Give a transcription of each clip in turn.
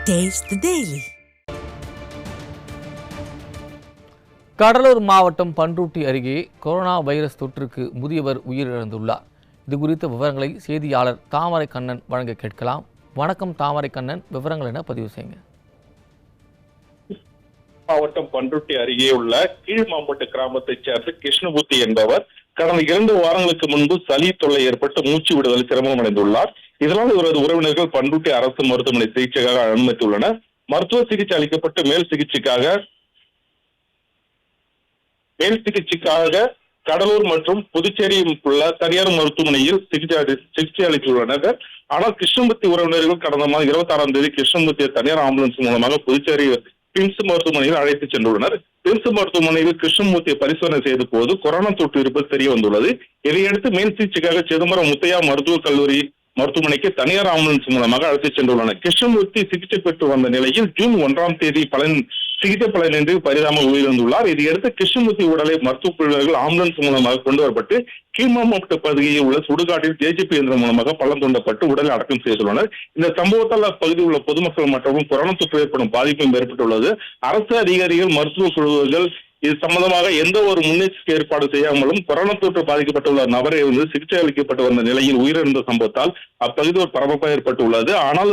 Taste the Daily. Cuddalore மாவட்டம் பண்ருட்டி அருகே corona virus தொற்றுக்கு முதியவர் உயிரிழந்துள்ளார். இது குறித்த விவரங்களை செய்தியாளர் தாமரை கண்ணன் வழங்க கேட்கலாம். வணக்கம் தாமரை கண்ணன், விவரங்கள் என பதிவு செய்யுங்க. மாவட்டம் பண்ருட்டி அருகே உள்ள கீழ்மாம்பட்டு கிராமத்தைச் சேர்ந்த கிருஷ்ணமூர்த்தி என்பவர் கடந்த 2 வாரங்களுக்கு முன்பு சளி தொல்லை ஏற்பட்டு மூச்சு விடுதல் சிரமம் அடைந்துள்ளார். இதனால் இவரது உறவினர்கள் பண்ருட்டி அரசு மருத்துவமனை சிகிச்சைக்காக அனுமதித்துள்ளனர். மருத்துவ சிகிச்சை அளிக்கப்பட்டு மேல் சிகிச்சைக்காக கடலூர் மற்றும் புதுச்சேரியில் உள்ள தனியார் மருத்துவமனையில் சிகிச்சை அளித்துள்ளனர். ஆனால் கிருஷ்ணமூர்த்தி உறவினர்கள் கடந்த மாதம் 26ஆம் தேதி கிருஷ்ணமூர்த்தியை தனியார் ஆம்புலன்ஸ் மூலமாக புதுச்சேரி பிம்ஸ் மருத்துவமனையில் அழைத்து சென்றுள்ளனர். பிம்ஸ் மருத்துவமனையில் கிருஷ்ணமூர்த்தியை பரிசோதனை செய்த போது கொரோனா தொற்று இருப்பது தெரிய வந்துள்ளது. இதையடுத்து மேல் சிகிச்சைக்காக சிதம்பரம் முத்தையா மருத்துவக் கல்லூரி மருத்துவமனைக்கு தனியார் ஆம்புலன்ஸ் மூலமாக அழைத்து சென்றுள்ளனர். கிருஷ்ணமூர்த்தி சிகிச்சை பெற்று வந்த நிலையில் ஜூன் 1ஆம் தேதி சிகிச்சை பலனின்றி பரிதாபமாக உயிரிழந்துள்ளார். இதையடுத்து கிருஷ்ணமூர்த்தி உடலை மருத்துவ குழுவினர்கள் ஆம்புலன்ஸ் மூலமாக கொண்டு வரப்பட்டு கீழ்மாம்பட்டு பகுதியில் உள்ள சுடுகாட்டில் ஜேஜிபி இயந்திரம் மூலமாக பள்ளம் தோண்டப்பட்டு உடலை அடக்கம் செய்துள்ளனர். இந்த சம்பவத்தால் அப்பகுதியில் உள்ள பொதுமக்கள் மற்றும் கொரோனா தொற்று ஏற்படும் பாதிப்பும் ஏற்பட்டுள்ளது. அரசு அதிகாரிகள் மருத்துவ குழுவுகள் இது சம்பந்தமாக எந்த ஒரு முன்னெச்சரிக்கை ஏற்பாடு செய்யாமலும் கொரோனா தொற்று பாதிக்கப்பட்டுள்ள நபரை சிகிச்சை அளிக்கப்பட்டு வந்த நிலையில் உயிரிழந்த சம்பவத்தால் அப்பகுதி ஒரு பரபரப்பாக ஏற்பட்டுள்ளது. ஆனால்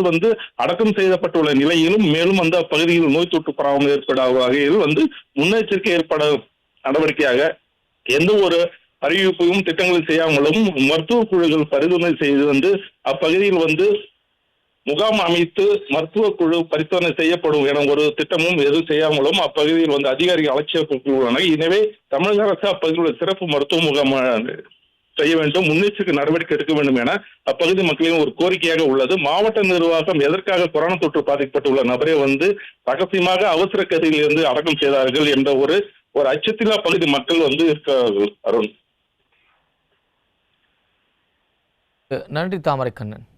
அடக்கம் செய்யப்பட்டுள்ள நிலையிலும் மேலும் அப்பகுதியில் நோய் தொற்று பரவாமல் ஏற்படாத வகையில் முன்னெச்சரிக்கை ஏற்பாடு நடவடிக்கையாக எந்த ஒரு அறிவிப்பையும் திட்டங்களை செய்யாமலும் மருத்துவ குழுக்கள் பரிசோதனை செய்து அப்பகுதியில் முகாம் அமைத்து மருத்துவ குழு பரிசோதனை செய்யப்படும் என ஒரு திட்டமும் எதுவும் செய்யாமலும் அப்பகுதியில் அதிகாரிகள் அலட்சியப்பட்டுள்ளனர். எனவே தமிழக அரசு அப்பகுதியில் உள்ள சிறப்பு மருத்துவ முகாம் செய்ய வேண்டும், முன்னெச்சரிக்கை நடவடிக்கை எடுக்க வேண்டும் என அப்பகுதி மக்களின் ஒரு கோரிக்கையாக உள்ளது. மாவட்ட நிர்வாகம் எதற்காக கொரோனா தொற்று பாதிக்கப்பட்டுள்ள நபரை ரகசியமாக அவசர கதியில் இருந்து அடக்கம் செய்தார்கள் என்ற ஒரு அச்சத்தில் அப்பகுதி மக்கள் இருக்கிறார்கள். அருண், நன்றி தாமரை கண்ணன்.